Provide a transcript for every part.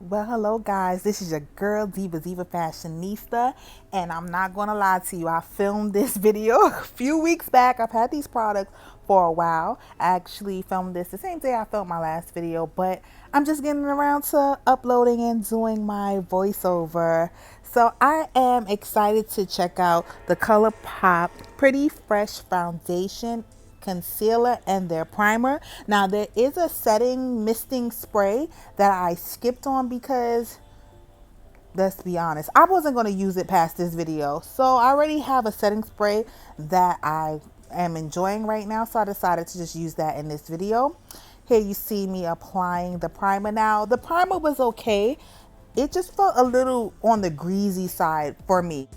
Well, hello guys. This is your girl Diva Fashionista, and I'm not gonna lie to you. I filmed this video a few weeks back. I've had these products for a while. I actually filmed this the same day I filmed my last video, but I'm just getting around to uploading and doing my voiceover. So I am excited to check out the Colourpop Pretty Fresh Foundation, concealer, and their primer. Now there is a setting misting spray that I skipped on because, let's be honest, I wasn't going to use it past this video. So I already have a setting spray that I am enjoying right now, so I decided to just use that in this video. Here you see me applying the primer. Now the primer was okay, it just felt a little on the greasy side for me.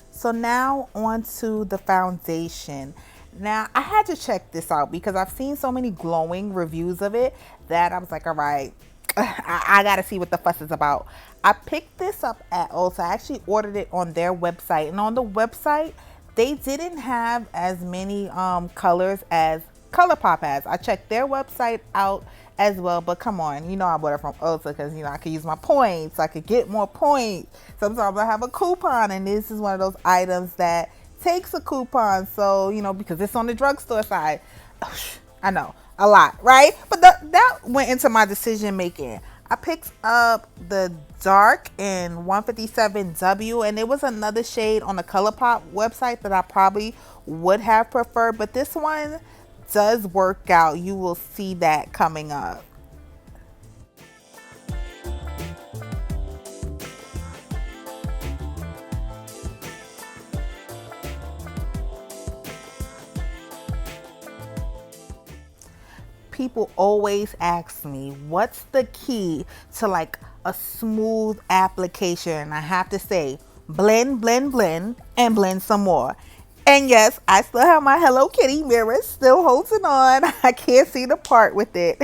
So now on to the foundation. Now I had to check this out because I've seen so many glowing reviews of it that I was like, all right, I gotta see what the fuss is about. I picked this up at Ulta. I actually ordered it on their website, and on the website they didn't have as many colors as Colourpop has. I checked their website out as well, but come on, you know I bought it from Ulta because I could use my points. I could get more points. Sometimes I have a coupon, and this is one of those items that takes a coupon. So because it's on the drugstore side, I know a lot, right? But that went into my decision making. I picked up the dark in 157W, and it was another shade on the Colourpop website that I probably would have preferred, but this one does work out. You will see that coming up. People always ask me what's the key to like a smooth application, and I have to say blend, blend, blend, and blend some more. And yes, I still have my Hello Kitty mirror, still holding on. I can't see the part with it.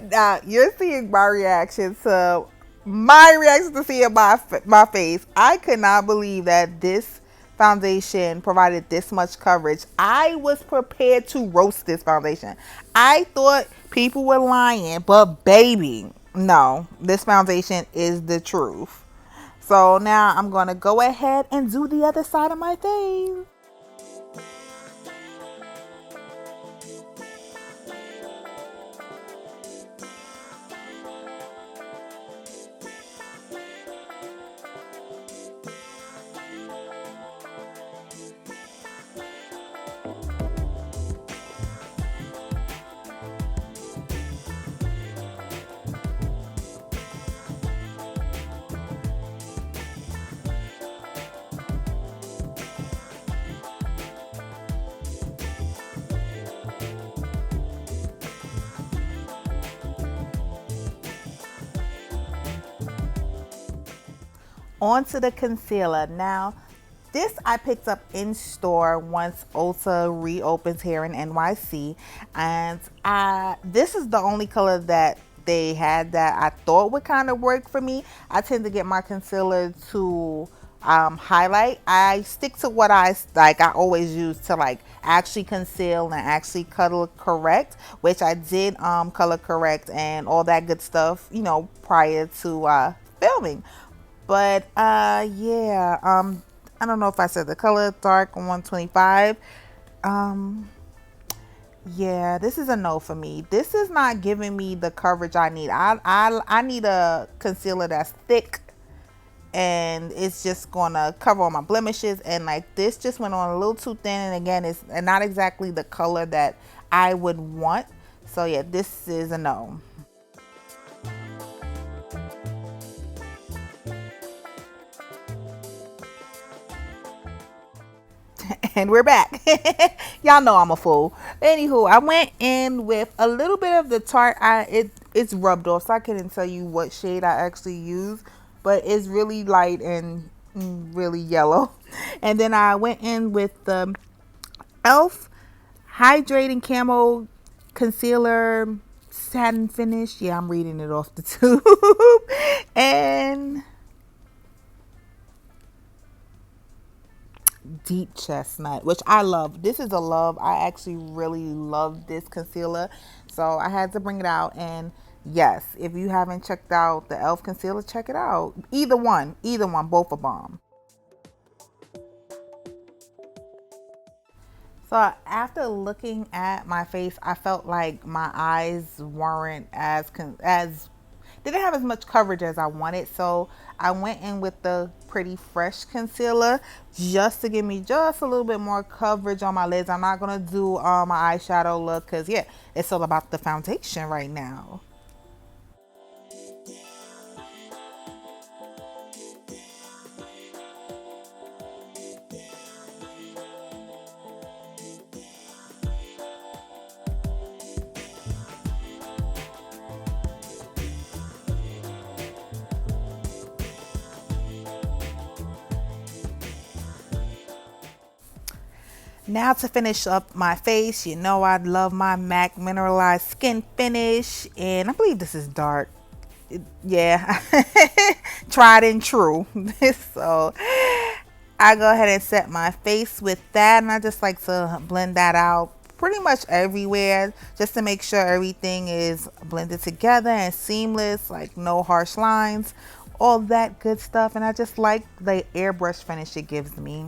Now you're seeing my reaction to seeing my face. I could not believe that this foundation provided this much coverage. I was prepared to roast this foundation. I thought people were lying, but baby, no, this foundation is the truth. So now I'm going to go ahead and do the other side of my face. Onto the concealer. Now, this I picked up in store once Ulta reopens here in NYC, and this is the only color that they had that I thought would kind of work for me. I tend to get my concealer to highlight. I stick to what I always use to like actually conceal and actually color correct, which I did color correct and all that good stuff prior to filming. But yeah, I don't know if I said the color dark 125. Yeah, this is a no for me. This is not giving me the coverage I need. I need a concealer that's thick and it's just gonna cover all my blemishes, and like this just went on a little too thin, and again it's not exactly the color that I would want. So yeah, this is a no. And we're back. Y'all know I'm a fool. Anywho, I went in with a little bit of the Tarte. It's rubbed off, so I couldn't tell you what shade I actually use, but it's really light and really yellow. And then I went in with the Elf Hydrating Camo Concealer Satin Finish. Yeah, I'm reading it off the tube. And deep chestnut, which I love. This is a love. I actually really love this concealer. So I had to bring it out. And yes, if you haven't checked out the e.l.f. concealer, check it out. Either one, both are bomb. So after looking at my face, I felt like my eyes weren't as didn't have as much coverage as I wanted. So I went in with the Pretty Fresh concealer just to give me just a little bit more coverage on my lids. I'm not gonna do my eyeshadow look because yeah, it's all about the foundation right now. Now to finish up my face, you know I love my MAC Mineralized Skin Finish, and I believe this is dark. Yeah, tried and true. So I go ahead and set my face with that, and I just like to blend that out pretty much everywhere just to make sure everything is blended together and seamless, like no harsh lines, all that good stuff. And I just like the airbrush finish it gives me.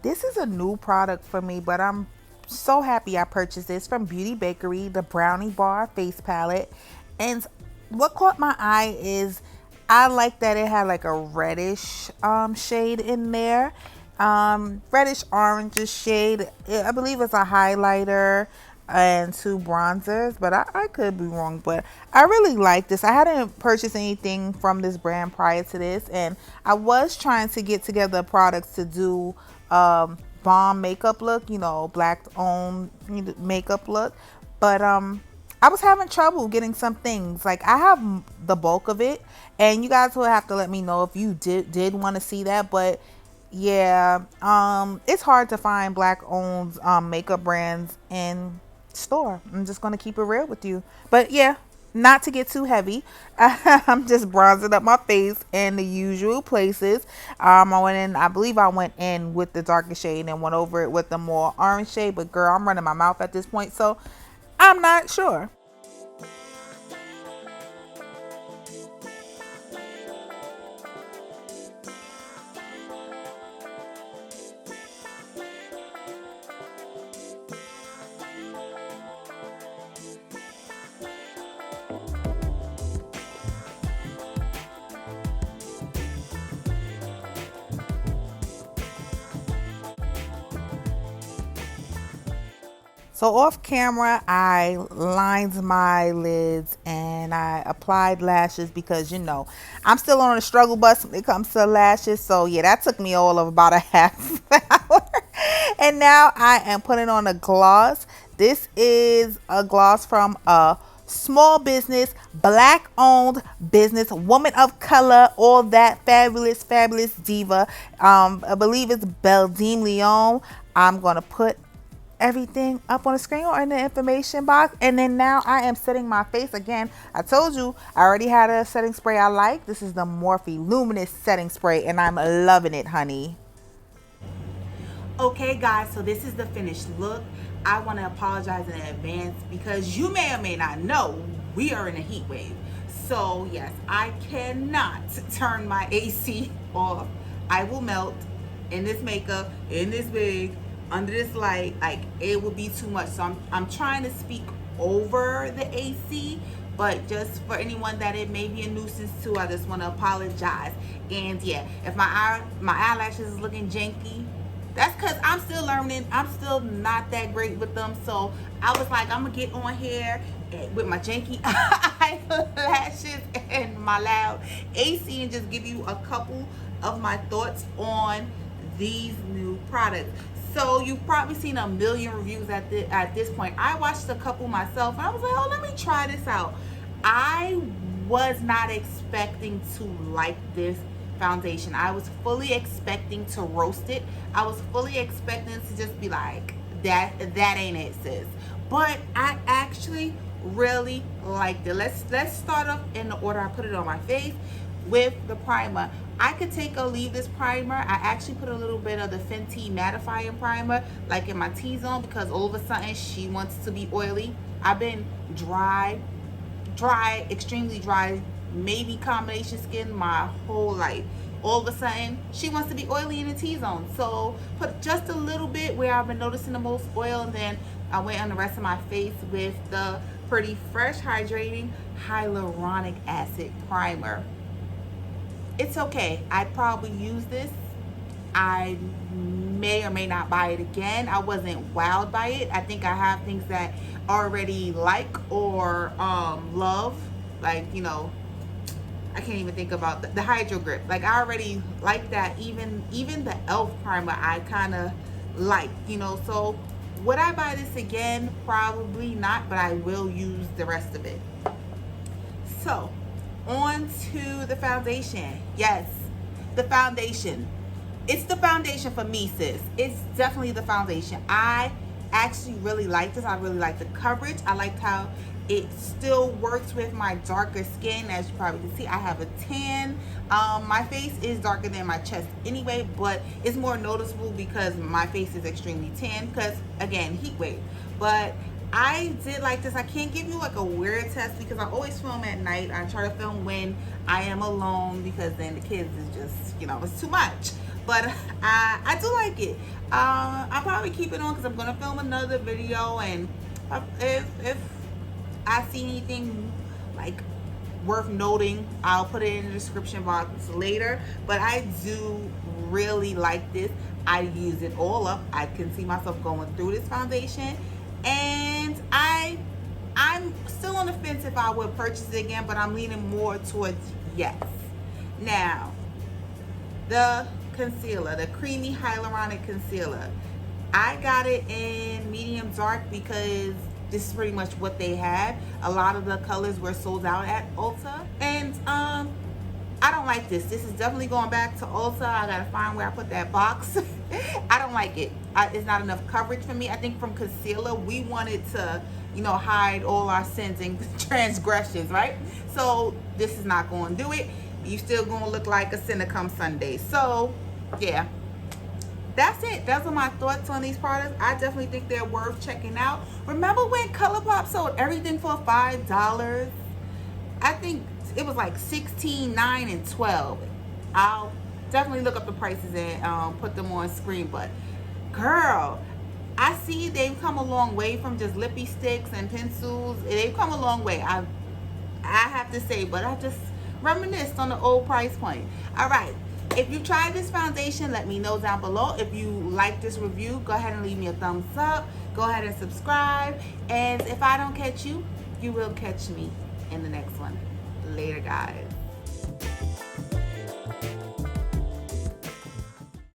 This is a new product for me, but I'm so happy I purchased this from Beauty Bakery, the Brownie Bar Face Palette. And what caught my eye is I like that it had like a reddish shade in there. Reddish orange shade. I believe it's a highlighter and two bronzers, but I could be wrong. But I really like this. I hadn't purchased anything from this brand prior to this, and I was trying to get together products to do bomb makeup look, black owned makeup look. But I was having trouble getting some things. Like I have the bulk of it, and you guys will have to let me know if you did want to see that. But yeah, it's hard to find black owned makeup brands in store. I'm just gonna keep it real with you. But yeah, not to get too heavy, I'm just bronzing up my face in the usual places. I believe I went in with the darker shade and went over it with the more orange shade. But girl, I'm running my mouth at this point, so I'm not sure. So off camera, I lined my lids and I applied lashes because I'm still on a struggle bus when it comes to lashes. So yeah, that took me all of about a half hour. And now I am putting on a gloss. This is a gloss from a small business, black owned business, woman of color, all that fabulous diva. I believe it's Belledeem Leon. I'm gonna put everything up on the screen or in the information box. And then now I am setting my face again. I told you I already had a setting spray I like. This is the Morphe Luminous setting spray, and I'm loving it, honey. Okay guys, so this is the finished look. I want to apologize in advance because you may or may not know we are in a heat wave. So yes, I cannot turn my AC off. I will melt in this makeup, in this wig, under this light. Like, it would be too much. So I'm trying to speak over the AC, but just for anyone that it may be a nuisance to, I just want to apologize. And yeah, if my eyelashes is looking janky, that's because I'm still learning. I'm still not that great with them. So I was like, I'm gonna get on here with my janky eyelashes and my loud AC and just give you a couple of my thoughts on these new products. So you've probably seen a million reviews at this point. I watched a couple myself and I was like, oh, let me try this out. I was not expecting to like this foundation. I was fully expecting to roast it. I was fully expecting to just be like, that ain't it, sis. But I actually really liked it. Let's start off in the order I put it on my face with the primer. I could take or leave this primer. I actually put a little bit of the Fenty mattifying primer like in my T-zone because all of a sudden she wants to be oily. I've been dry, extremely dry, maybe combination skin my whole life. All of a sudden she wants to be oily in the T-zone, so put just a little bit where I've been noticing the most oil, and then I went on the rest of my face with the Pretty Fresh Hydrating Hyaluronic Acid Primer. It's okay. I'd probably use this. I may or may not buy it again. I wasn't wowed by it. I think I have things that I already like or love, like, you know, I can't even think about the Hydro Grip. Like, I already like that. Even the e.l.f. primer I kind of like, you know. So would I buy this again? Probably not, but I will use the rest of it. So on to the foundation. Yes, the foundation. It's the foundation for me, sis. It's definitely the foundation. I actually really like this. I really like the coverage. I liked how it still works with my darker skin. As you probably can see, I have a tan. My face is darker than my chest anyway, but it's more noticeable because my face is extremely tan because, again, heat wave. But I did like this. I can't give you like a weird test because I always film at night. I try to film when I am alone because then the kids is just, you know, it's too much. But I do like it. I'll probably keep it on because I'm going to film another video, and if I see anything like worth noting, I'll put it in the description box later. But I do really like this. I use it all up. I can see myself going through this foundation, and I'm still on the fence if I would purchase it again, but I'm leaning more towards yes. Now, the concealer, the creamy hyaluronic concealer, I got it in medium dark because this is pretty much what they had. A lot of the colors were sold out at Ulta, and I don't like this. This is definitely going back to Ulta. I gotta find where I put that box. I don't like it. It's not enough coverage for me. I think from concealer we wanted to, you know, hide all our sins and transgressions, right? So this is not going to do it. You still gonna look like a sinner come Sunday. So yeah, that's it. Those are my thoughts on these products. I definitely think they're worth checking out. Remember when Colourpop sold everything for $5? I think it was like $16, $9, and $12. I'll definitely look up the prices and put them on screen. But girl, I see they've come a long way from just lippy sticks and pencils. They've come a long way. I have to say, but I just reminisced on the old price point. All right. If you tried this foundation, let me know down below. If you like this review, go ahead and leave me a thumbs up. Go ahead and subscribe. And if I don't catch you, you will catch me in the next one. Later, guys.